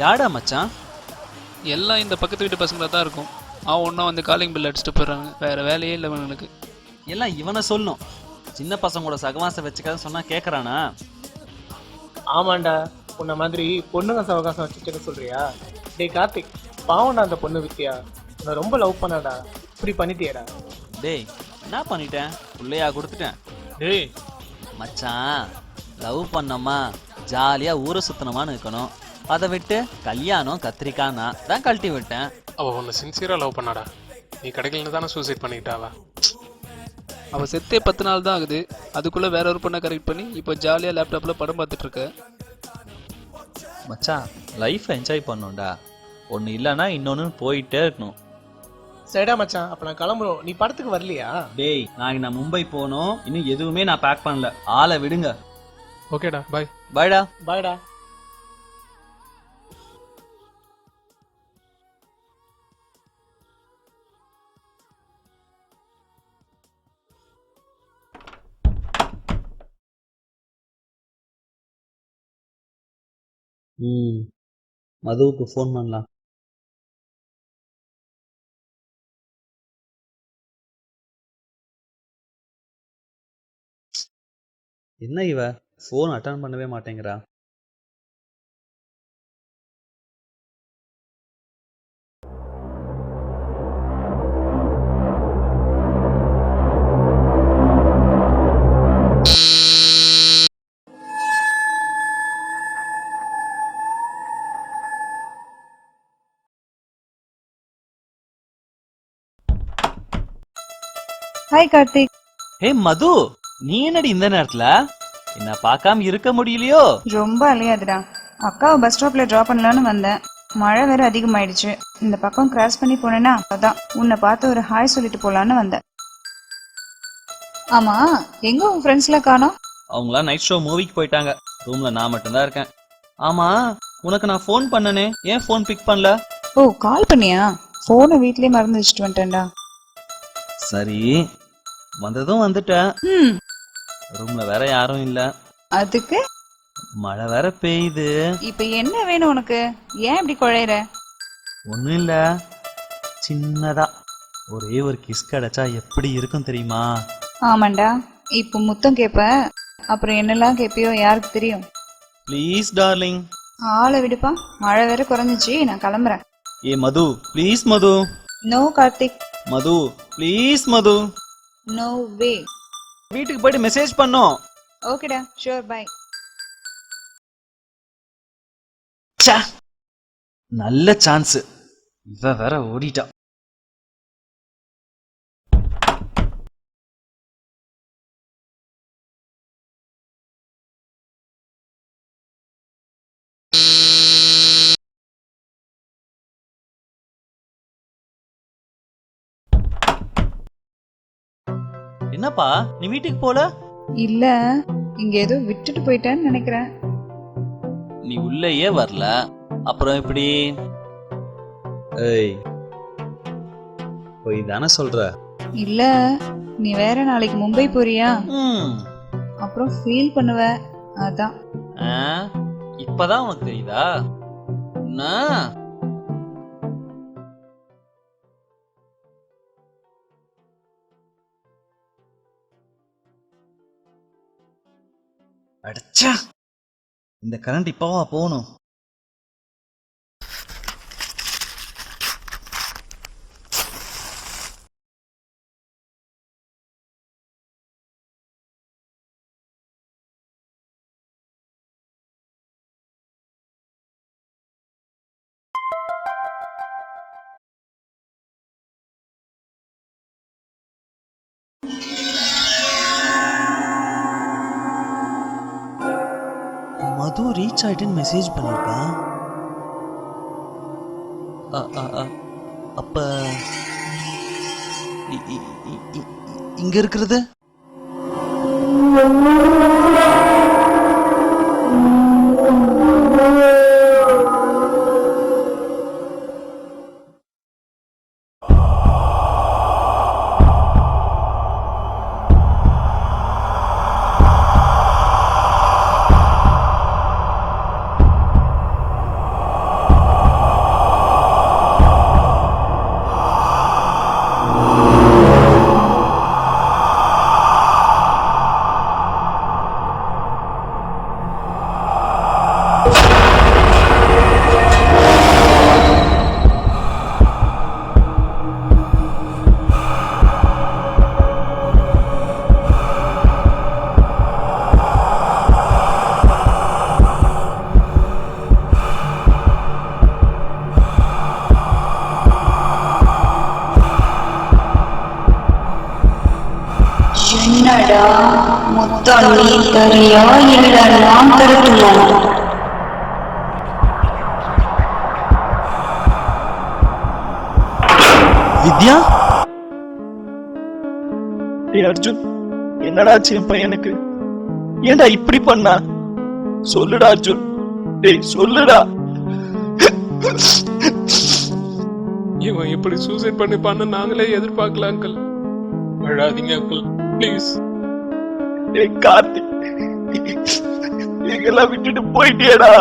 யாடா மச்சான்? எல்லாம் இந்த பக்கத்து வீட்டு பசங்களாக தான் இருக்கும். அவன் ஒன்றா வந்து காலிங் பில் அடிச்சுட்டு போயிடுறாங்க. வேறு வேலையே இல்லை இவனுக்கு. எல்லாம் இவனை சொல்லும். சின்ன பசங்களோட சகவாசம் வச்சுக்காத சொன்னா கேட்குறானா? ஆமாண்டா, உன்ன மாதிரி பொண்ணுங்க சவகாசம் வச்சுட்டு சொல்றியா? டேய் கார்த்திக், பாவம்டா அந்த பொண்ணு வித்தியா. நான் ரொம்ப லவ் பண்ணாடா, இப்படி பண்ணிட்டியடா. டேய் என்ன பண்ணிட்டேன்? பிள்ளையா கொடுத்துட்டேன். டேய் மச்சான், லவ் பண்ணோமா ஜாலியாக ஊரை சுத்தணுமான்னு இருக்கணும். அதை விட்டு கல்யாணம் கத்திரிக்காய்னா தான் கழட்டி விட்டேன். அவள் உன்னை சின்சியராக லவ் பண்ணாடா. நீ கிடைக்கலன்னு தானே சூசைட் பண்ணிக்கிட்டாவா? அவள் செத்தே 10 நாள் தான் ஆகுது. அதுக்குள்ளே வேற ஒரு பொண்ணை கரெக்ட் பண்ணி இப்போ ஜாலியாக லேப்டாப்பில் படம் பார்த்துட்ருக்க. மச்சான், லைஃப்பை என்ஜாய் பண்ணோம்டா. ஒன்று இல்லைன்னா இன்னொன்று போயிட்டே இருக்கணும். சரிடா மச்சான், அப்ப நான் கிளம்புறோம். நீ படத்துக்கு வரலையா? டேய் நாளைக்கு நான் மும்பை போகணும். இன்னும் எதுவுமே நான் பேக் பண்ணல. ஆளை விடுங்க. ஓகேடா, பாய். பாய்டா. பாய்டா. மதுவுக்கு ஃபோன் பண்ணலாம். என்ன இவ ஃபோன் அட்டன் பண்ணவே மாட்டேங்கிறா? ஹாய் கார்த்திக். ஹே மது, நீ என்னடி இந்த நேரத்துல? என்ன பார்க்காம இருக்க முடியலையோ? ரொம்ப அலையாதுடா. அக்காவை பஸ் ஸ்டாப்ல டிராப் பண்ணலான்னு வந்தேன். மழை வேற அதிகமாயிடுச்சு. இந்த பக்கம் கிராஸ் பண்ணி போனேன்னா அதான் உன்னை பார்த்து ஒரு ஹாய் சொல்லிட்டு போலான்னு வந்தேன். ஆமா, எங்க உன் ஃப்ரெண்ட்ஸ்லாம் காணோம்? அவங்களாம் நைட் ஷோ மூவிக்கு போயிட்டாங்க. ரூம்ல நான் மட்டும்தான் இருக்கேன். ஆமா, உனக்கு நான் ஃபோன் பண்ணனே, ஏன் ஃபோன் பிக் பண்ணல? ஓ, கால் பண்ணியா? போனை வீட்லயே மறந்து வச்சுட்டு வந்துட்டேன்டா. சரி, வந்ததும் வந்துட்டேன். ம், ரூம்ல வேற யாரும் இல்ல. அதுக்கு மழை வேற பெய்யுது. இப்ப என்ன வேணும் உனக்கு? ஏன் இப்படி குழையிற? ஒண்ணும் இல்ல, சின்னதா ஒரே ஒரு கிஸ் கிடைச்சா எப்படி இருக்கும் தெரியுமா? ஆமாண்டா, இப்ப முத்தம் கேப்ப, அப்புறம் என்னெல்லாம் கேப்பியோ யாருக்கு தெரியும்? Please darling. ஆளை விடுப்பா, மழை வேற குறைஞ்சிச்சு, நான் கிளம்புறேன். ஏ Madhu, please Madhu. No Karthik, Madhu please Madhu. No way. வீட்டுக்கு போயிட்டு மெசேஜ் பண்ணோம். ஓகேடா, ஷூர், பை. நல்ல சான்ஸ், இவ வேற ஓடிட்டா. என்னப்பா நீ வீட்டுக்கு போல? இல்ல, இங்க ஏதோ விட்டுட்டு போயிட்டேன்னு நினைக்கிறேன். நீ உள்ளேயே வரல, அப்புறம் எப்படி? ஏய், போய் தானே சொல்ற? இல்ல, நீ வேற நாளைக்கு மும்பை போறியா? அப்புறம் ஃபீல் பண்ணுவ, அதான். இப்பதான் உனக்கு தெரியுதா? அடச்சா, இந்த கரண்ட் இப்பவா போகணும்? மது ரீச் ஆயிட்டுன்னு மெசேஜ் பண்ணிருக்கான். அப்ப இங்க இருக்கிறது முத்தம் நீ தரியா இல்ல நான் தரட்டுமா? வித்யா, டேய் அர்ஜுன், என்னடா ஆச்சு என் பையனுக்கு? ஏன்டா இப்படி பண்ணா? சொல்லுடா அர்ஜுன், டேய் சொல்லுடா. இவன் இப்படி சூசைட் பண்ணிப்பான்னு நாங்களே எதிர்பார்க்கல அங்கிள். அழாதீங்க அங்கிள், ப்ளீஸ். டேய் கார்த்திக், எங்கெல்லாம் விட்டுட்டு போயிட்டியேடா.